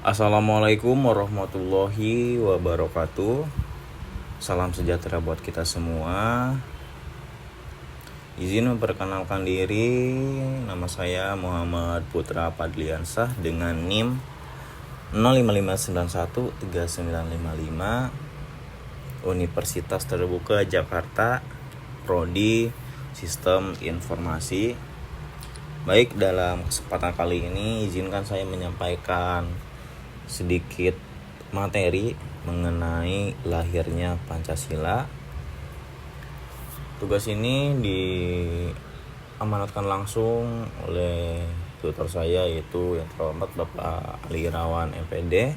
Assalamualaikum warahmatullahi wabarakatuh. Salam sejahtera buat kita semua. Izin memperkenalkan diri. Nama saya Muhammad Putra Padliansah dengan NIM 055913955, Universitas Terbuka Jakarta, Prodi Sistem Informasi. Baik, dalam kesempatan kali ini izinkan saya menyampaikan sedikit materi mengenai lahirnya Pancasila. Tugas ini diamanatkan langsung oleh tutor saya, yaitu yang terhormat Bapak Ali Irawan MPD.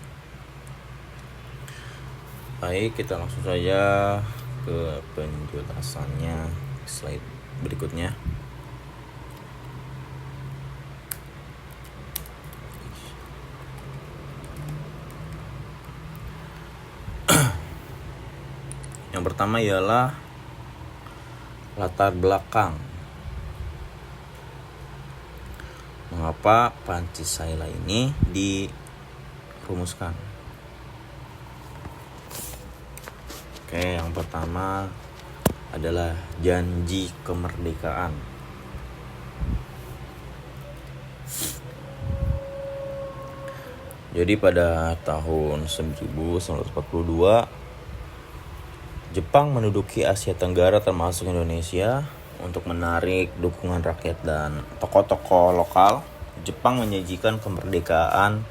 Baik, kita langsung saja ke penjelasannya. Slide berikutnya. Yang pertama ialah latar belakang. Mengapa Pancasila ini dirumuskan? Oke, yang pertama adalah janji kemerdekaan. Jadi pada tahun 1942 Jepang menduduki Asia Tenggara termasuk Indonesia. Untuk menarik dukungan rakyat dan tokoh-tokoh lokal, Jepang menjanjikan kemerdekaan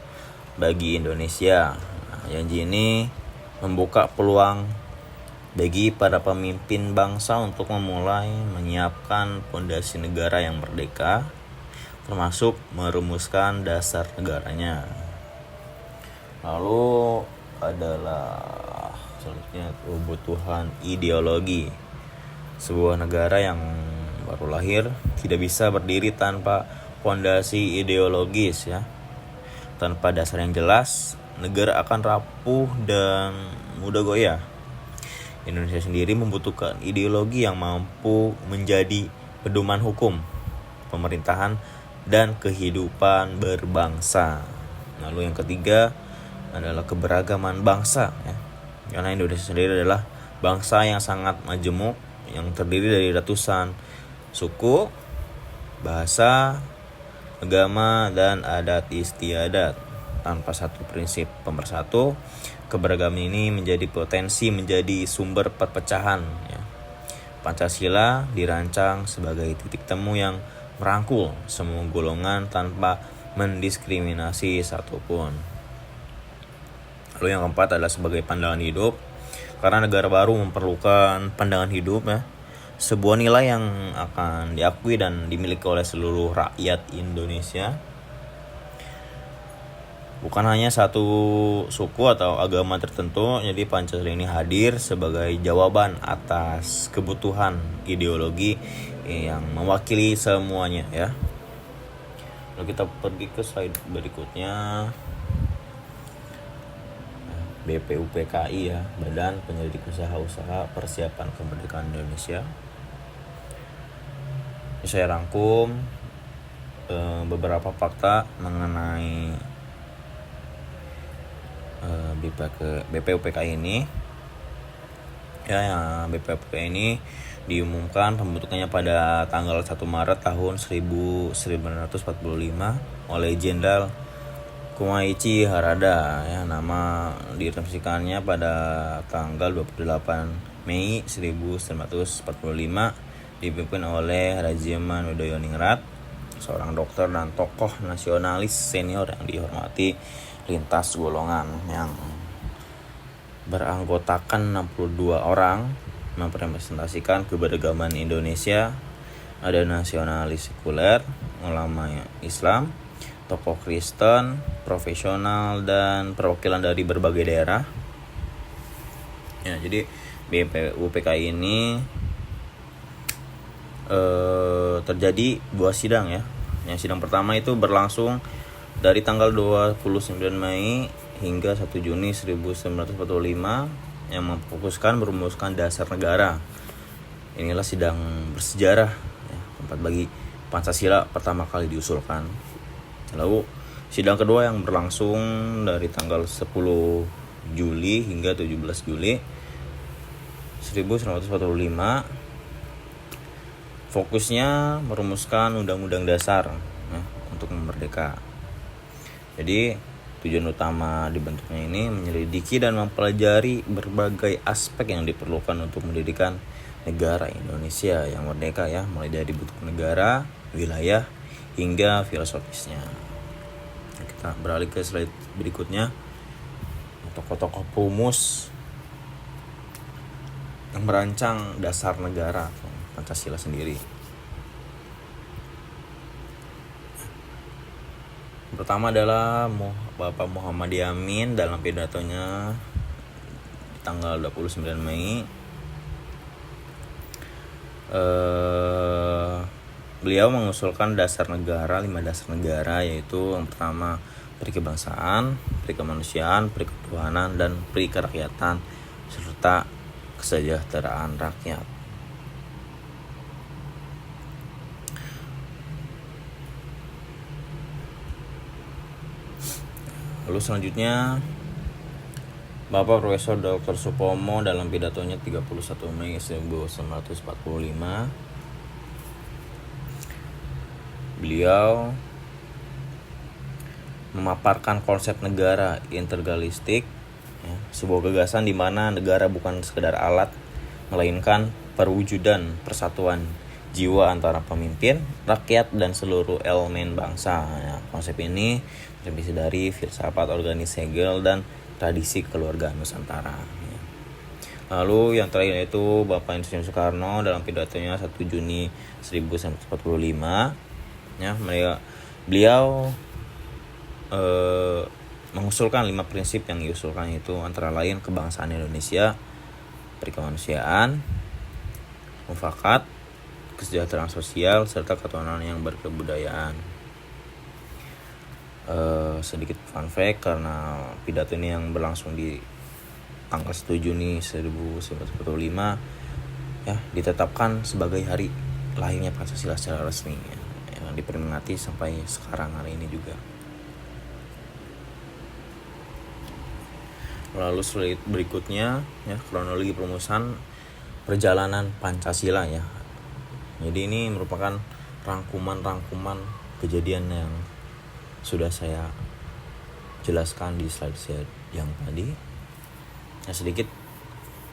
bagi Indonesia. Janji ini membuka peluang bagi para pemimpin bangsa untuk memulai menyiapkan fondasi negara yang merdeka, termasuk merumuskan dasar negaranya. Lalu adalah selanjutnya kebutuhan ideologi. Sebuah negara yang baru lahir tidak bisa berdiri tanpa fondasi ideologis, ya. Tanpa dasar yang jelas, negara akan rapuh dan mudah goyah. Indonesia sendiri membutuhkan ideologi yang mampu menjadi pedoman hukum, pemerintahan, dan kehidupan berbangsa. Lalu yang ketiga adalah keberagaman bangsa, ya. Karena Indonesia sendiri adalah bangsa yang sangat majemuk, yang terdiri dari ratusan suku, bahasa, agama, dan adat istiadat. Tanpa satu prinsip pemersatu, keberagaman ini menjadi potensi menjadi sumber perpecahan, ya. Pancasila dirancang sebagai titik temu yang merangkul semua golongan tanpa mendiskriminasi satupun. Lalu yang keempat adalah sebagai pandangan hidup. Karena negara baru memerlukan pandangan hidup, ya. Sebuah nilai yang akan diakui dan dimiliki oleh seluruh rakyat Indonesia. Bukan hanya satu suku atau agama tertentu. Jadi Pancasila ini hadir sebagai jawaban atas kebutuhan ideologi yang mewakili semuanya, ya. Lalu kita pergi ke slide berikutnya. BPUPKI, ya, Badan Penyelidik Usaha-Usaha Persiapan Kemerdekaan Indonesia. Saya rangkum beberapa fakta mengenai BPUPKI ini. Ya, BPUPKI ini diumumkan pembentukannya pada tanggal 1 Maret tahun 1945 oleh Jenderal Kumaichi Harada, ya. Nama diresmikannya pada tanggal 28 Mei 1945, dipimpin oleh Rajiman Widoyoningrat, seorang dokter dan tokoh nasionalis senior yang dihormati lintas golongan, yang beranggotakan 62 orang, merepresentasikan keberagaman Indonesia. Ada nasionalis sekuler, ulama Islam, tokoh Kristen, profesional, dan perwakilan dari berbagai daerah. Ya, jadi BPUPKI ini terjadi dua sidang, ya. Yang sidang pertama itu berlangsung dari tanggal 29 Mei hingga 1 Juni 1945 yang memfokuskan merumuskan dasar negara. Inilah sidang bersejarah, ya, tempat bagi Pancasila pertama kali diusulkan. Lalu Sidang kedua yang berlangsung dari tanggal 10 Juli hingga 17 Juli 1945, fokusnya merumuskan Undang-Undang Dasar untuk merdeka. Jadi tujuan utama dibentuknya ini menyelidiki dan mempelajari berbagai aspek yang diperlukan untuk mendirikan negara Indonesia yang merdeka ya, mulai dari bentuk negara, wilayah, hingga filosofisnya. Kita beralih ke slide berikutnya. Tokoh-tokoh perumus yang merancang dasar negara Pancasila sendiri. Pertama adalah Bapak Muhammad Yamin dalam pidatonya tanggal 29 Mei. Beliau mengusulkan 5 dasar negara, yaitu yang pertama peri kebangsaan, peri kemanusiaan, peri ketuhanan, dan peri kerakyatan, serta kesejahteraan rakyat. Lalu selanjutnya Bapak Profesor Dr. Supomo dalam pidatonya 31 Mei 1945, beliau memaparkan konsep negara integralistik, sebuah gagasan di mana negara bukan sekedar alat, melainkan perwujudan persatuan jiwa antara pemimpin, rakyat, dan seluruh elemen bangsa. Konsep ini terdiri dari filsafat organis Hegel dan tradisi keluarga Nusantara. Lalu yang terakhir yaitu Bapak Insinyur Soekarno dalam pidatonya 1 Juni 1945. Beliau mengusulkan 5 prinsip yang diusulkan, itu antara lain kebangsaan Indonesia, peri kemanusiaan, mufakat, kesejahteraan sosial, serta ketuhanan yang berkebudayaan. Sedikit fun fact, karena pidato ini yang berlangsung di tanggal 1 Juni 1945 ditetapkan sebagai hari lahirnya Pancasila secara resmi, yang diperingati sampai sekarang hari ini juga. Lalu slide berikutnya kronologi perumusan perjalanan Pancasila ya. Jadi ini merupakan rangkuman kejadian yang sudah saya jelaskan di slide yang tadi. Sedikit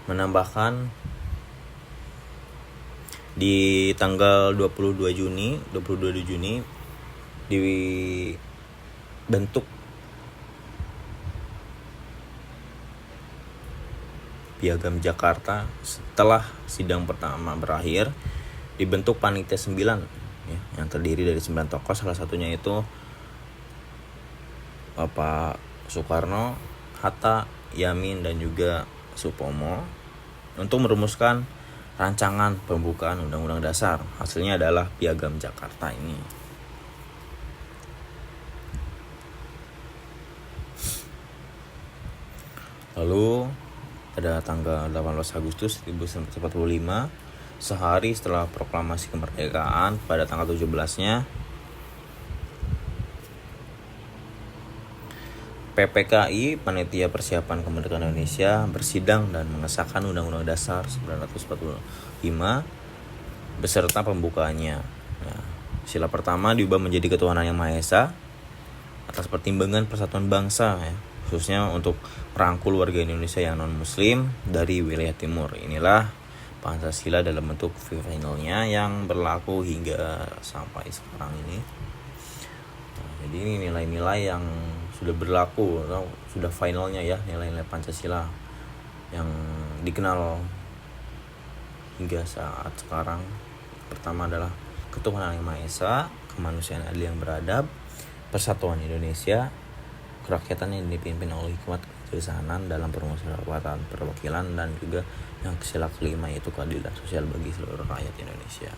menambahkan, di tanggal 22 Juni dibentuk Piagam Jakarta. Setelah sidang pertama berakhir, dibentuk panitia 9 yang terdiri dari 9 tokoh, salah satunya itu Bapak Soekarno, Hatta, Yamin, dan juga Supomo, untuk merumuskan rancangan pembukaan Undang-Undang Dasar. Hasilnya adalah Piagam Jakarta ini. Lalu pada tanggal 18 Agustus 1945, sehari setelah proklamasi kemerdekaan, pada tanggal 17-nya PPKI, Panitia Persiapan Kemerdekaan Indonesia, bersidang dan mengesahkan Undang-Undang Dasar 1945 beserta pembukaannya. Sila pertama diubah menjadi ketuhanan yang Maha Esa atas pertimbangan persatuan bangsa, khususnya untuk merangkul warga Indonesia yang non-muslim dari wilayah timur. Inilah Pancasila dalam bentuk finalnya yang berlaku hingga sampai sekarang ini. Jadi ini nilai-nilai yang sudah berlaku atau sudah finalnya ya, nilai-nilai Pancasila yang dikenal hingga saat sekarang. Pertama adalah ketuhanan yang Maha Esa, kemanusiaan adil yang beradab, persatuan Indonesia, kerakyatan yang dipimpin oleh hikmat kebijaksanaan dalam permusyawaratan perwakilan, dan juga yang sila kelima yaitu keadilan sosial bagi seluruh rakyat Indonesia.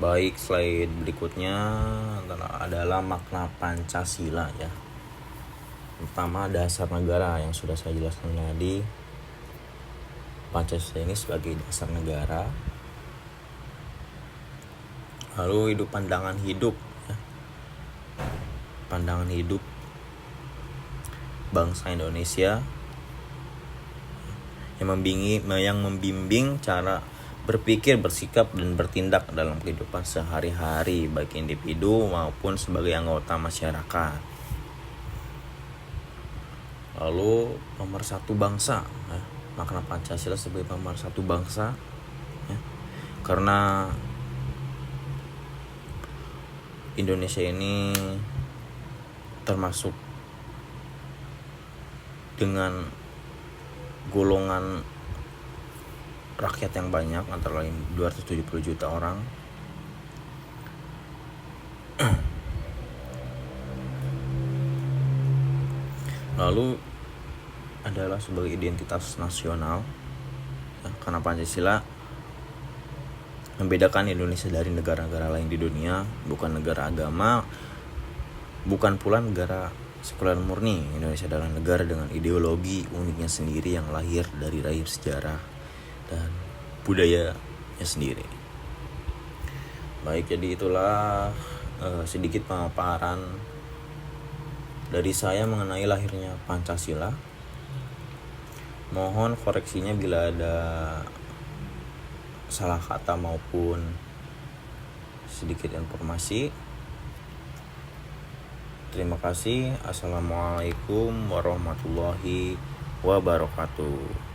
Baik, slide berikutnya adalah makna Pancasila ya. Pertama, dasar negara yang sudah saya jelaskan tadi. Pancasila ini sebagai dasar negara. Lalu pandangan hidup ya. Pandangan hidup bangsa Indonesia yang membimbing cara berpikir, bersikap, dan bertindak dalam kehidupan sehari-hari baik individu maupun sebagai anggota masyarakat. Lalu pemersatu bangsa ya. Makna Pancasila sebagai pemersatu bangsa ya. Karena Indonesia ini termasuk dengan golongan rakyat yang banyak, antara lain 270 juta orang. Lalu adalah sebagai identitas nasional ya, karena Pancasila membedakan Indonesia dari negara-negara lain di dunia, bukan negara agama, bukan pula negara sekuler murni. Indonesia adalah negara dengan ideologi uniknya sendiri yang lahir dari rahim sejarah dan budayanya sendiri. Baik, jadi itulah sedikit pemaparan dari saya mengenai lahirnya Pancasila. Mohon koreksinya bila ada salah kata maupun sedikit informasi. Terima kasih. Assalamualaikum warahmatullahi wabarakatuh.